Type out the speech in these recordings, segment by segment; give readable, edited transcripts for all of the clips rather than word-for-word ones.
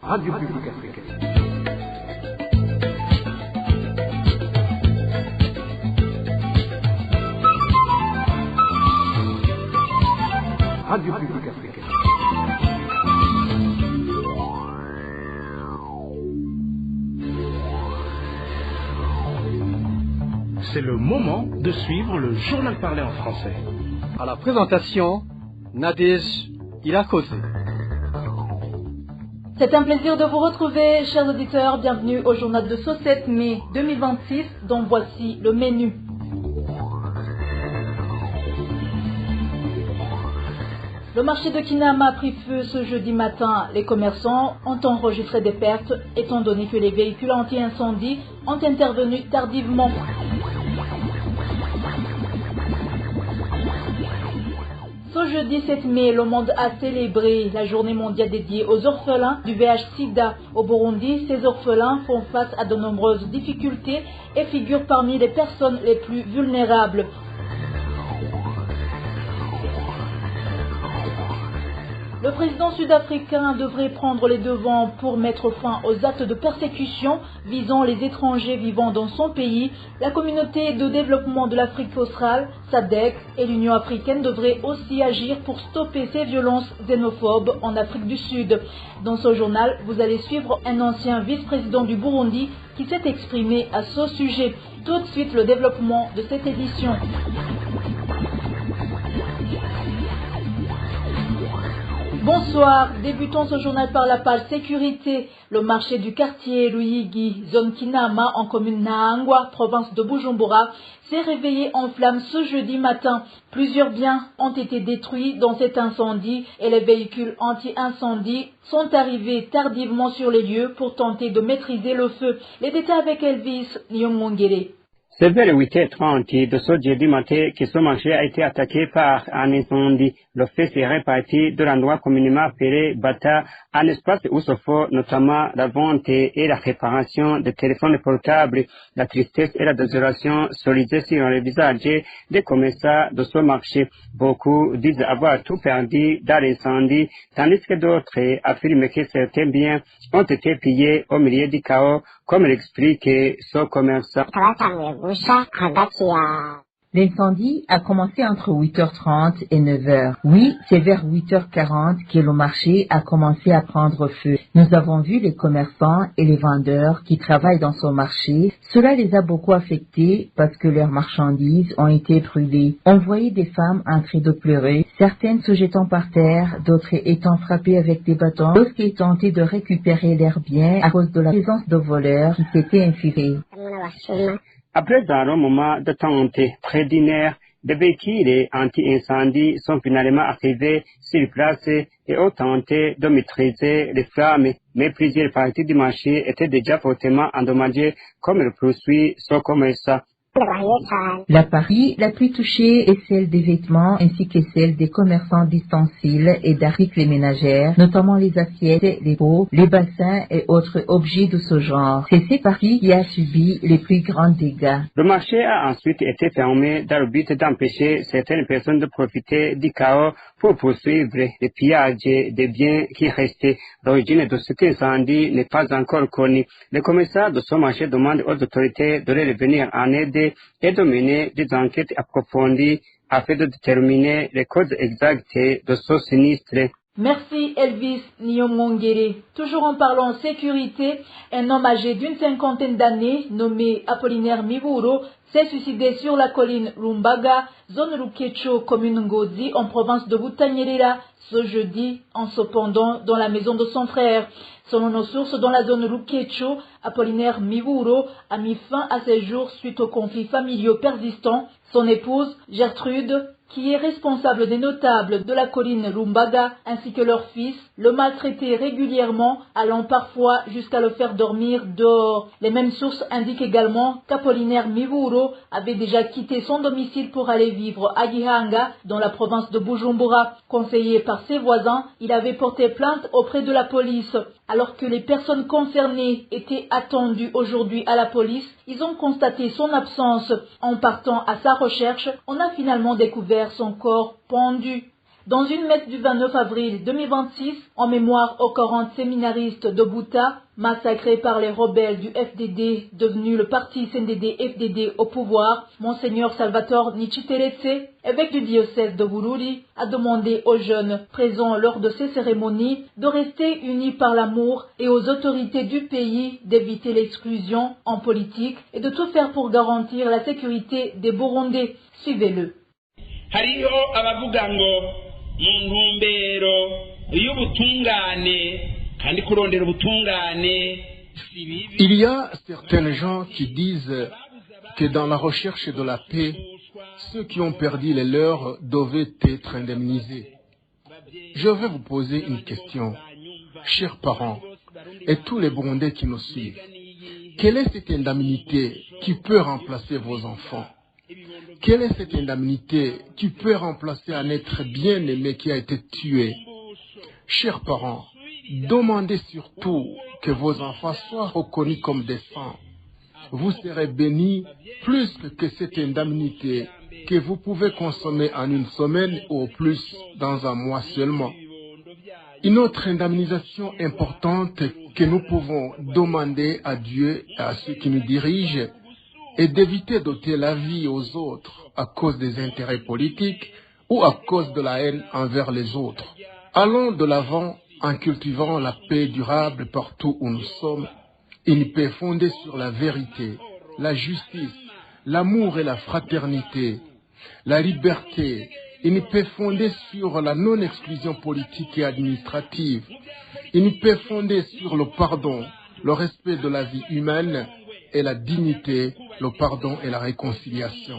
Radio Publique Africaine. Radio Publique Africaine. C'est le moment de suivre le journal parlé en français. À la présentation, Nadège Ilakose. C'est un plaisir de vous retrouver, chers auditeurs. Bienvenue au journal de ce 7 mai 2026, dont voici le menu. Le marché de Kinama a pris feu ce jeudi matin. Les commerçants ont enregistré des pertes, étant donné que les véhicules anti-incendie ont intervenu tardivement. Ce jeudi 7 mai, le monde a célébré la journée mondiale dédiée aux orphelins du VIH-Sida. Au Burundi, ces orphelins font face à de nombreuses difficultés et figurent parmi les personnes les plus vulnérables. Le président sud-africain devrait prendre les devants pour mettre fin aux actes de persécution visant les étrangers vivant dans son pays. La communauté de développement de l'Afrique australe, SADC, et l'Union africaine devraient aussi agir pour stopper ces violences xénophobes en Afrique du Sud. Dans ce journal, vous allez suivre un ancien vice-président du Burundi qui s'est exprimé à ce sujet. Tout de suite, le développement de cette édition. Bonsoir, débutons ce journal par la page sécurité. Le marché du quartier Luyigi, zone Kinama, en commune Nahangwa, province de Bujumbura, s'est réveillé en flammes ce jeudi matin. Plusieurs biens ont été détruits dans cet incendie et les véhicules anti-incendie sont arrivés tardivement sur les lieux pour tenter de maîtriser le feu. Les détails avec Elvis Nyomongere. C'est vers 8h30 de ce jeudi matin que ce marché a été attaqué par un incendie. Le feu s'est réparti de l'endroit communément appelé Bata, un espace où se font notamment la vente et la réparation des téléphones portables. La tristesse et la désolation solidaient sur les visages des commerçants de ce marché. Beaucoup disent avoir tout perdu dans l'incendie, tandis que d'autres affirment que certains biens ont été pillés au milieu du chaos, comme l'explique ce commerçant. L'incendie a commencé entre 8h30 et 9h. Oui, c'est vers 8h40 que le marché a commencé à prendre feu. Nous avons vu les commerçants et les vendeurs qui travaillent dans ce marché. Cela les a beaucoup affectés parce que leurs marchandises ont été brûlées. On voyait des femmes en train de pleurer, certaines se jetant par terre, d'autres étant frappées avec des bâtons, d'autres qui tentaient de récupérer leurs biens à cause de la présence de voleurs qui s'étaient infiltrés. Après un long moment d'attente près d'une heure, des véhicules anti-incendie sont finalement arrivés sur place et ont tenté de maîtriser les flammes. Mais plusieurs parties du marché étaient déjà fortement endommagées, comme le poursuit ce commerçant. La partie la plus touchée est celle des vêtements ainsi que celle des commerçants d'ustensiles et d'articles ménagères, notamment les assiettes, les pots, les bassins et autres objets de ce genre. C'est cette partie qui a subi les plus grands dégâts. Le marché a ensuite été fermé dans le but d'empêcher certaines personnes de profiter du chaos pour poursuivre le pillage des biens qui restaient. L'origine de cet incendie n'est pas encore connue. Les commerçants de ce marché demandent aux autorités de les venir en aide et de mener des enquêtes approfondies afin de déterminer les causes exactes de ce sinistre. Merci Elvis Nyomongere. Toujours en parlant sécurité, un homme âgé d'une 50aine d'années, nommé Apollinaire Miburo, s'est suicidé sur la colline Lumbaga, zone Rukecho, commune Ngozi, en province de Butanyerera, ce jeudi, en se pendant dans la maison de son frère. Selon nos sources dans la zone Rukecho, Apollinaire Miburo a mis fin à ses jours suite aux conflits familiaux persistants. Son épouse, Gertrude, qui est responsable des notables de la colline Lumbaga, ainsi que leur fils, le maltraitait régulièrement, allant parfois jusqu'à le faire dormir dehors. Les mêmes sources indiquent également qu'Apollinaire Miburo avait déjà quitté son domicile pour aller vivre à Gihanga, dans la province de Bujumbura. Conseillé par ses voisins, il avait porté plainte auprès de la police. Alors que les personnes concernées étaient attendues aujourd'hui à la police, ils ont constaté son absence. En partant à sa recherche, on a finalement découvert son corps pendu. Dans une messe du 29 avril 2026, en mémoire aux 40 séminaristes de Bouta, massacrés par les rebelles du FDD, devenu le parti CNDD-FDD au pouvoir, Monseigneur Salvatore Nichiteretse, évêque du diocèse de Bururi, a demandé aux jeunes présents lors de ces cérémonies de rester unis par l'amour et aux autorités du pays d'éviter l'exclusion en politique et de tout faire pour garantir la sécurité des Burundais. Suivez-le. hariho abavuga ngo mu ntumbero y'ubutungane kandi kurondera ubutungane. Il y a certains gens qui disent que dans la recherche de la paix, ceux qui ont perdu les leurs devaient être indemnisés. Je vais vous poser une question, chers parents et tous les Burundais qui nous suivent. Quelle est cette indemnité qui peut remplacer vos enfants? Quelle est cette indemnité qui peut remplacer un être bien-aimé qui a été tué? Chers parents, demandez surtout que vos enfants soient reconnus comme des saints. Vous serez bénis plus que cette indemnité que vous pouvez consommer en une semaine ou au plus dans un mois seulement. Une autre indemnisation importante que nous pouvons demander à Dieu et à ceux qui nous dirigent est d'éviter d'ôter la vie aux autres à cause des intérêts politiques ou à cause de la haine envers les autres. Allons de l'avant en cultivant la paix durable partout où nous sommes, une paix fondée sur la vérité, la justice, l'amour et la fraternité, la liberté, une paix fondée sur la non-exclusion politique et administrative, une paix fondée sur le pardon, le respect de la vie humaine et la dignité, le pardon et la réconciliation.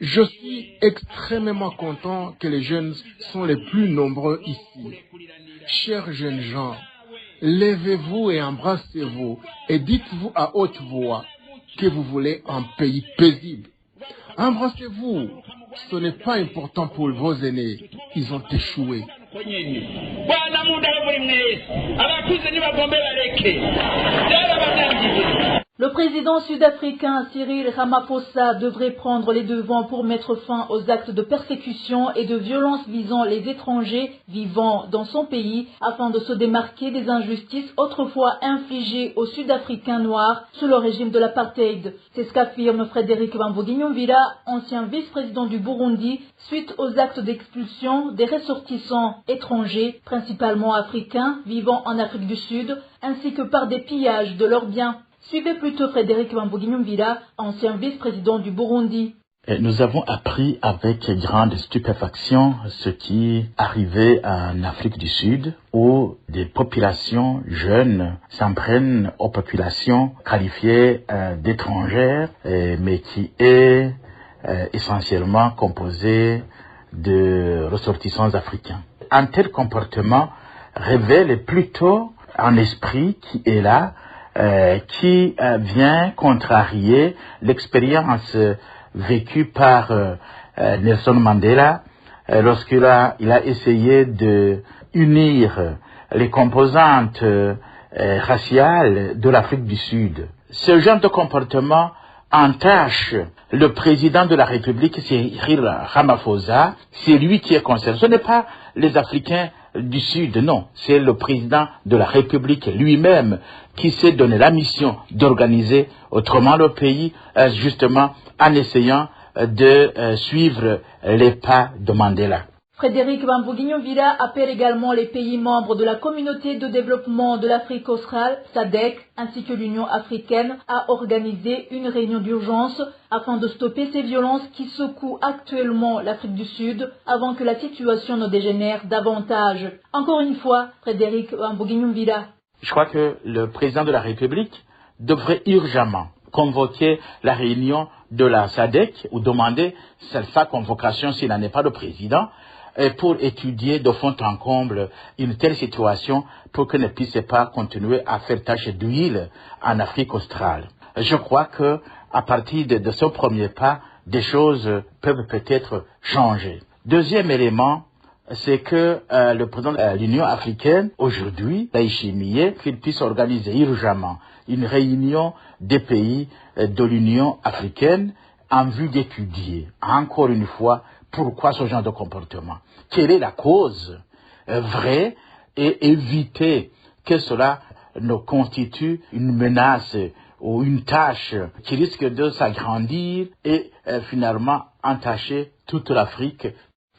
Je suis extrêmement content que les jeunes sont les plus nombreux ici. Chers jeunes gens, levez-vous et embrassez-vous et dites-vous à haute voix que vous voulez un pays paisible. Embrassez-vous. Ce n'est pas important pour vos aînés. Ils ont échoué. Le président sud-africain Cyril Ramaphosa devrait prendre les devants pour mettre fin aux actes de persécution et de violence visant les étrangers vivant dans son pays afin de se démarquer des injustices autrefois infligées aux Sud-Africains noirs sous le régime de l'apartheid. C'est ce qu'affirme Frédéric Bamboudi-Nyumvira, ancien vice-président du Burundi, suite aux actes d'expulsion des ressortissants étrangers, principalement africains, vivant en Afrique du Sud, ainsi que par des pillages de leurs biens. Suivez plutôt Frédéric Bamboudi-Nyumvira, ancien vice-président du Burundi. Nous avons appris avec grande stupéfaction ce qui arrivait en Afrique du Sud, où des populations jeunes s'en prennent aux populations qualifiées d'étrangères, mais qui est essentiellement composée de ressortissants africains. Un tel comportement révèle plutôt un esprit qui est là, qui vient contrarier l'expérience vécue par Nelson Mandela lorsqu'il a essayé de unir les composantes raciales de l'Afrique du Sud. Ce genre de comportement entache le président de la République, Cyril Ramaphosa. C'est lui qui est concerné. Ce n'est pas les Africains du Sud, non. C'est le président de la République lui-même qui s'est donné la mission d'organiser autrement le pays, justement en essayant de suivre les pas de Mandela. Frédéric Bamboudi-Nyumvira appelle également les pays membres de la communauté de développement de l'Afrique australe, SADC, ainsi que l'Union africaine, à organiser une réunion d'urgence afin de stopper ces violences qui secouent actuellement l'Afrique du Sud avant que la situation ne dégénère davantage. Encore une fois, Frédéric Bamboudi-Nyumvira. Je crois que le président de la République devrait urgemment convoquer la réunion de la SADC ou demander sa convocation s'il n'en est pas le président, pour étudier de fond en comble une telle situation pour qu'elle ne puisse pas continuer à faire tache d'huile en Afrique australe. Je crois que à partir de ce premier pas, des choses peuvent peut-être changer. Deuxième élément, c'est que le président de l'Union africaine, aujourd'hui, Ndayishimiye, qu'il puisse organiser urgemment une réunion des pays de l'Union africaine en vue d'étudier, encore une fois, pourquoi ce genre de comportement, quelle est la cause vraie et éviter que cela ne constitue une menace ou une tâche qui risque de s'agrandir et finalement entacher toute l'Afrique.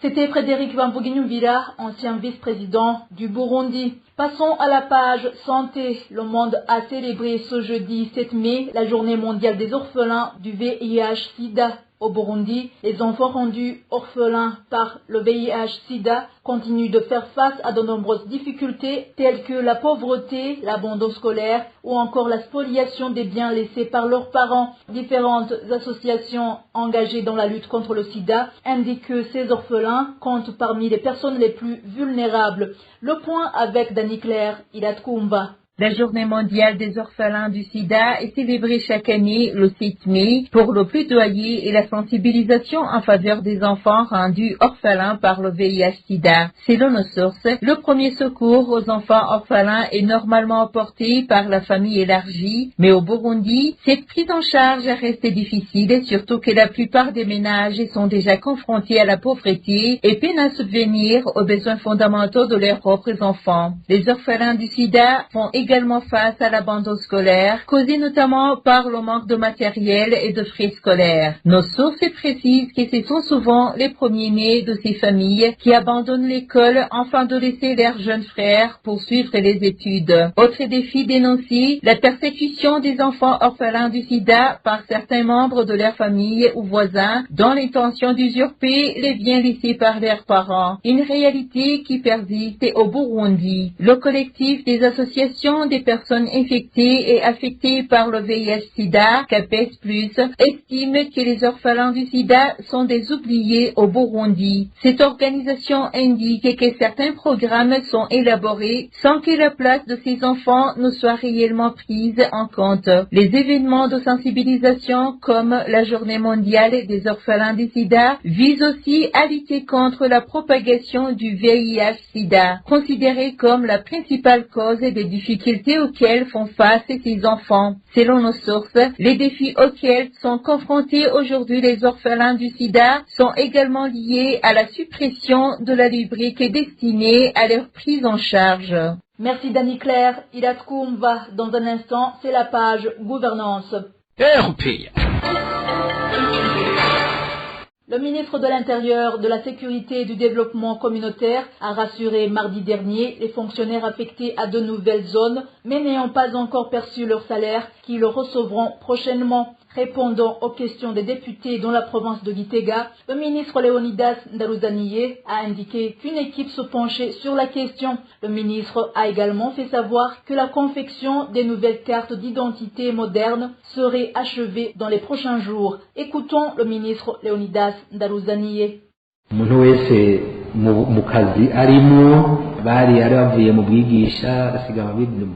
C'était Frédéric Bamvuginyumvira, ancien vice-président du Burundi. Passons à la page santé. Le monde a célébré ce jeudi 7 mai la journée mondiale des orphelins du VIH-Sida. Au Burundi, les enfants rendus orphelins par le VIH-Sida continuent de faire face à de nombreuses difficultés telles que la pauvreté, l'abandon scolaire ou encore la spoliation des biens laissés par leurs parents. Différentes associations engagées dans la lutte contre le sida indiquent que ces orphelins comptent parmi les personnes les plus vulnérables. Le point avec Dani Claire, Ilatkumba. La journée mondiale des orphelins du sida est célébrée chaque année le 7 mai pour le plaidoyer et la sensibilisation en faveur des enfants rendus orphelins par le VIH-Sida. Selon nos sources, le premier secours aux enfants orphelins est normalement apporté par la famille élargie, mais au Burundi, cette prise en charge reste difficile, surtout que la plupart des ménages sont déjà confrontés à la pauvreté et peinent à subvenir aux besoins fondamentaux de leurs propres enfants. Les orphelins du sida font également face à l'abandon scolaire, causé notamment par le manque de matériel et de frais scolaires. Nos sources précisent que ce sont souvent les premiers-nés de ces familles qui abandonnent l'école afin de laisser leurs jeunes frères poursuivre les études. Autre défi dénoncé, la persécution des enfants orphelins du sida par certains membres de leur famille ou voisins dans l'intention d'usurper les biens laissés par leurs parents. Une réalité qui persiste au Burundi. Le collectif des associations des personnes infectées et affectées par le VIH-Sida, CAPES+, estime que les orphelins du sida sont des oubliés au Burundi. Cette organisation indique que certains programmes sont élaborés sans que la place de ces enfants ne soit réellement prise en compte. Les événements de sensibilisation comme la Journée mondiale des orphelins du sida visent aussi à lutter contre la propagation du VIH-Sida, considéré comme la principale cause des difficultés auxquelles font face ces enfants. Selon nos sources, les défis auxquels sont confrontés aujourd'hui les orphelins du sida sont également liés à la suppression de la rubrique destinée à leur prise en charge. Merci Dani Claire. Ilatkumba. Dans un instant, c'est la page gouvernance. RPA. Le ministre de l'Intérieur, de la Sécurité et du Développement communautaire a rassuré mardi dernier les fonctionnaires affectés à de nouvelles zones, mais n'ayant pas encore perçu leur salaire, qui le recevront prochainement. Répondant aux questions des députés dans la province de Gitega, le ministre Léonidas Ndaruzaniye a indiqué qu'une équipe se penchait sur la question. Le ministre a également fait savoir que la confection des nouvelles cartes d'identité modernes serait achevée dans les prochains jours. Écoutons le ministre Léonidas Ndaruzaniye. Umuntu wese mu kazi arimo bari bavuye mu bwigisha basigama bidum.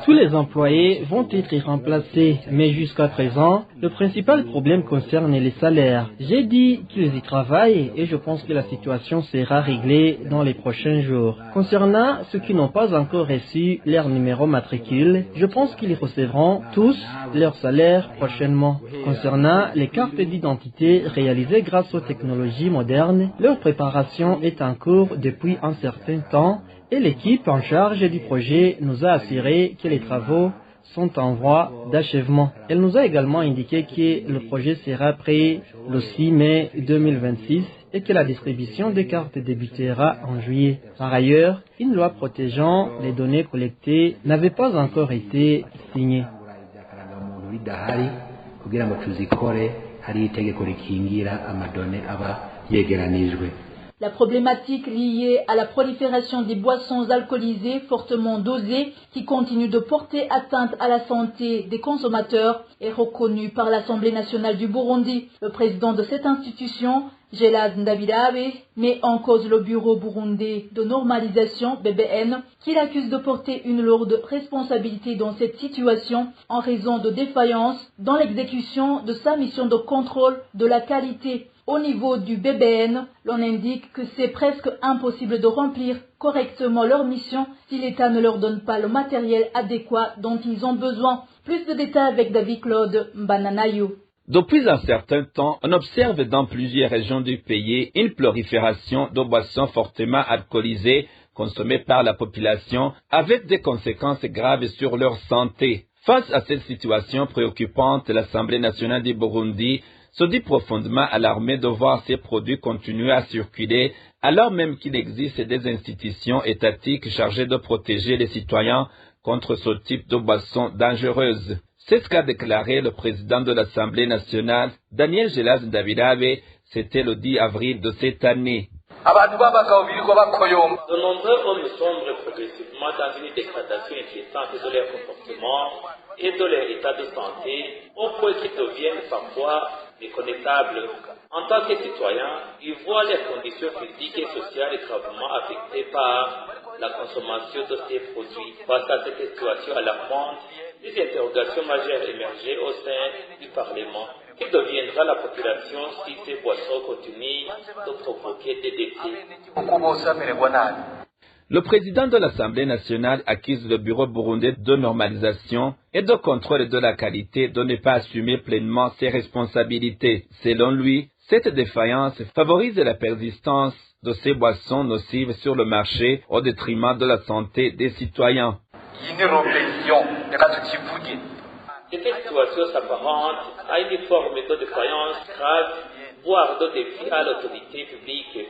Tous les employés vont être remplacés, mais jusqu'à présent, le principal problème concerne les salaires. J'ai dit qu'ils y travaillent et je pense que la situation sera réglée dans les prochains jours. Concernant ceux qui n'ont pas encore reçu leur numéro matricule, je pense qu'ils recevront tous leur salaire prochainement. Concernant les cartes d'identité réalisées grâce aux technologies modernes, leur préparation est en cours depuis un certain temps et l'équipe en charge du projet nous a assuré que les travaux sont en voie d'achèvement. Elle nous a également indiqué que le projet sera prêt le 6 mai 2026 et que la distribution des cartes débutera en juillet. Par ailleurs, une loi protégeant les données collectées n'avait pas encore été signée. La problématique liée à la prolifération des boissons alcoolisées fortement dosées qui continuent de porter atteinte à la santé des consommateurs est reconnue par l'Assemblée nationale du Burundi. Le président de cette institution, Gelaz Ndabirabe, met en cause le Bureau burundais de normalisation, BBN, qui l'accuse de porter une lourde responsabilité dans cette situation en raison de défaillances dans l'exécution de sa mission de contrôle de la qualité. Au niveau du BBN, l'on indique que c'est presque impossible de remplir correctement leur mission si l'État ne leur donne pas le matériel adéquat dont ils ont besoin. Plus de détails avec David Claude Mbananayo. Depuis un certain temps, on observe dans plusieurs régions du pays une prolifération de boissons fortement alcoolisées consommées par la population avec des conséquences graves sur leur santé. Face à cette situation préoccupante, l'Assemblée nationale du Burundi se dit profondément alarmée de voir ces produits continuer à circuler alors même qu'il existe des institutions étatiques chargées de protéger les citoyens contre ce type de boissons dangereuses. C'est ce qu'a déclaré le président de l'Assemblée nationale, Daniel Gelas Ndabirabe, c'était le 10 avril de cette année. De nombreux hommes sombrent progressivement dans une dégradation inquiétante de leur comportement et de leur état de santé, au point qu'ils deviennent parfois méconnaissables. En tant que citoyens, ils voient leurs conditions physiques et sociales gravement affectées par la consommation de ces produits. Face à cette situation alarmante, des interrogations majeures émergées au sein du Parlement. Que deviendra la population si ces boissons continuent de provoquer des décès? Le président de l'Assemblée nationale accuse le Bureau burundais de normalisation et de contrôle de la qualité de ne pas assumer pleinement ses responsabilités. Selon lui, cette défaillance favorise la persistance de ces boissons nocives sur le marché au détriment de la santé des citoyens. Cette situation s'apparente à une forme de défaillance grave, voire de défi à l'autorité publique.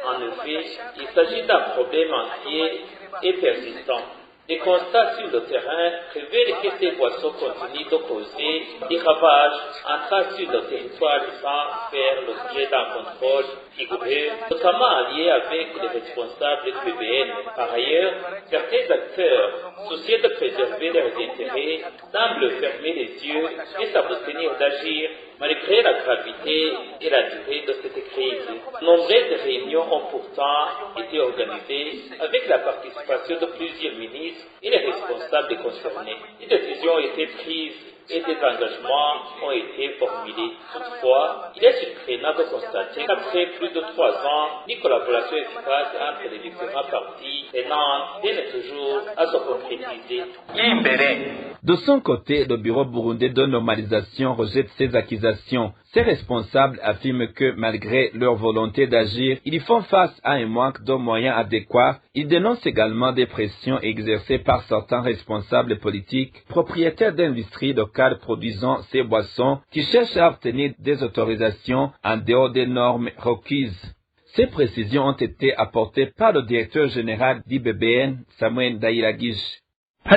En effet, il s'agit d'un problème entier et persistant. Les constats sur le terrain révèlent que ces boissons continuent de causer des ravages entrant sur le territoire sans faire l'objet d'un contrôle rigoureux, notamment en lien avec les responsables du BBN. Par ailleurs, certains acteurs, soucieux de préserver leurs intérêts, semblent fermer les yeux et s'abstenir d'agir malgré la gravité et la durée de cette crise. Nombreuses réunions ont pourtant été organisées avec la participation de plusieurs ministres et les responsables concernés. Des décisions ont été prises et des engagements ont été formulés. Toutefois, il est surprenant de constater qu'après plus de 3 ans, une collaboration efficace entre les différents partis prenantes peine toujours à se concrétiser. De son côté, le Bureau burundais de normalisation rejette ces accusations. Ces responsables affirment que malgré leur volonté d'agir, ils font face à un manque de moyens adéquats. Ils dénoncent également des pressions exercées par certains responsables politiques, propriétaires d'industries locales produisant ces boissons, qui cherchent à obtenir des autorisations en dehors des normes requises. Ces précisions ont été apportées par le directeur général d'IBBN, Samuel Ndayiragije. Il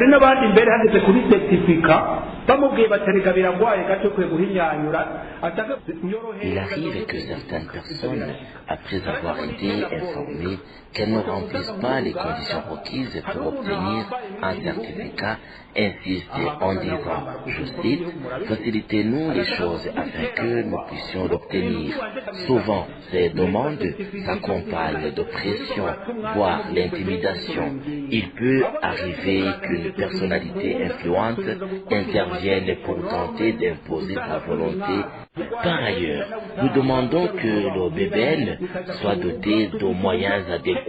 arrive que certaines personnes, après avoir été informées qu'elles ne remplissent pas les conditions requises pour obtenir un certificat, insistent en disant, je cite, « Facilitez-nous les choses afin que nous puissions l'obtenir ». Souvent, ces demandes s'accompagnent de pression, voire l'intimidation. Il peut arriver qu'une personnalité influente intervienne pour tenter d'imposer sa volonté. Par ailleurs, nous demandons que le BBN soit doté de moyens adéquats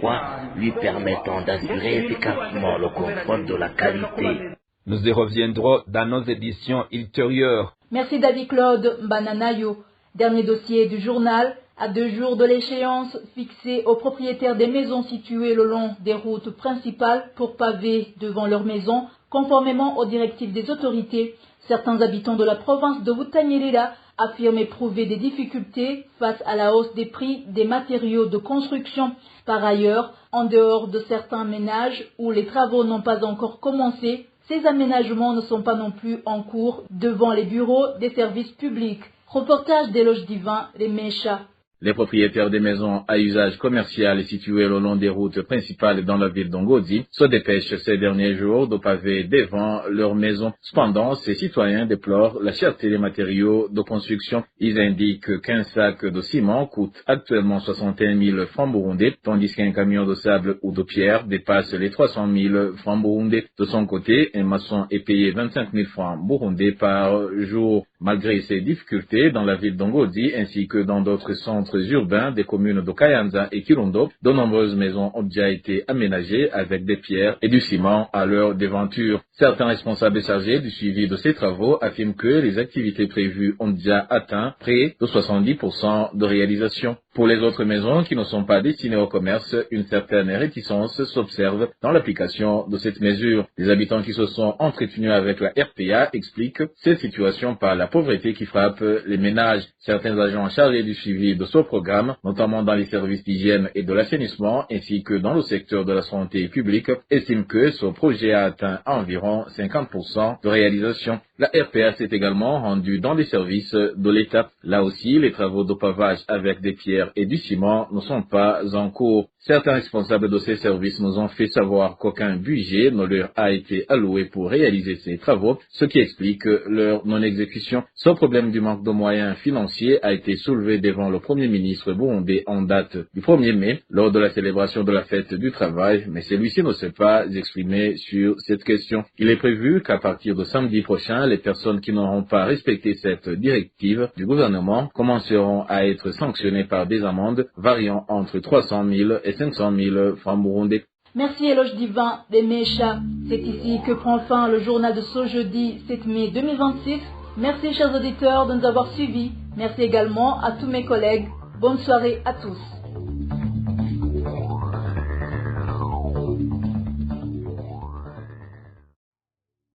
lui permettant d'assurer efficacement le contrôle de la qualité. Nous y reviendrons dans nos éditions ultérieures. Merci David Claude Bananayo. Dernier dossier du journal. À 2 jours de l'échéance fixée aux propriétaires des maisons situées le long des routes principales pour paver devant leurs maisons, conformément aux directives des autorités, certains habitants de la province de Butanyerera affirment éprouver des difficultés face à la hausse des prix des matériaux de construction. Par ailleurs, en dehors de certains ménages où les travaux n'ont pas encore commencé, ces aménagements ne sont pas non plus en cours devant les bureaux des services publics. Reportage d'Éloge Divin, les Méchas. Les propriétaires des maisons à usage commercial situées le long des routes principales dans la ville d'Ongodi se dépêchent ces derniers jours de paver devant leurs maisons. Cependant, ces citoyens déplorent la cherté des matériaux de construction. Ils indiquent qu'un sac de ciment coûte actuellement 61 000 francs burundais, tandis qu'un camion de sable ou de pierre dépasse les 300 000 francs burundais. De son côté, un maçon est payé 25 000 francs burundais par jour. Malgré ces difficultés dans la ville d'Ongodi ainsi que dans d'autres centres urbains des communes de Kayanza et Kirundo, de nombreuses maisons ont déjà été aménagées avec des pierres et du ciment à leur devanture. Certains responsables chargés du suivi de ces travaux affirment que les activités prévues ont déjà atteint près de 70% de réalisation. Pour les autres maisons qui ne sont pas destinées au commerce, une certaine réticence s'observe dans l'application de cette mesure. Les habitants qui se sont entretenus avec la RPA expliquent cette situation par la pauvreté qui frappe les ménages. Certains agents chargés du suivi de ce programme, notamment dans les services d'hygiène et de l'assainissement, ainsi que dans le secteur de la santé publique, estiment que ce projet a atteint environ 50% de réalisation. La RPA s'est également rendue dans les services de l'État. Là aussi, les travaux de pavage avec des pierres et du ciment ne sont pas en cours. Certains responsables de ces services nous ont fait savoir qu'aucun budget ne leur a été alloué pour réaliser ces travaux, ce qui explique leur non-exécution. Ce problème du manque de moyens financiers a été soulevé devant le Premier ministre burundais en date du 1er mai, lors de la célébration de la fête du travail, mais celui-ci ne s'est pas exprimé sur cette question. Il est prévu qu'à partir de samedi prochain, les personnes qui n'auront pas respecté cette directive du gouvernement commenceront à être sanctionnées par des amendes variant entre 300 000 et 500 000 francs burundais. Merci Éloge Divin Demesha. C'est ici que prend fin le journal de ce jeudi 7 mai 2026. Merci chers auditeurs de nous avoir suivis. Merci également à tous mes collègues. Bonne soirée à tous.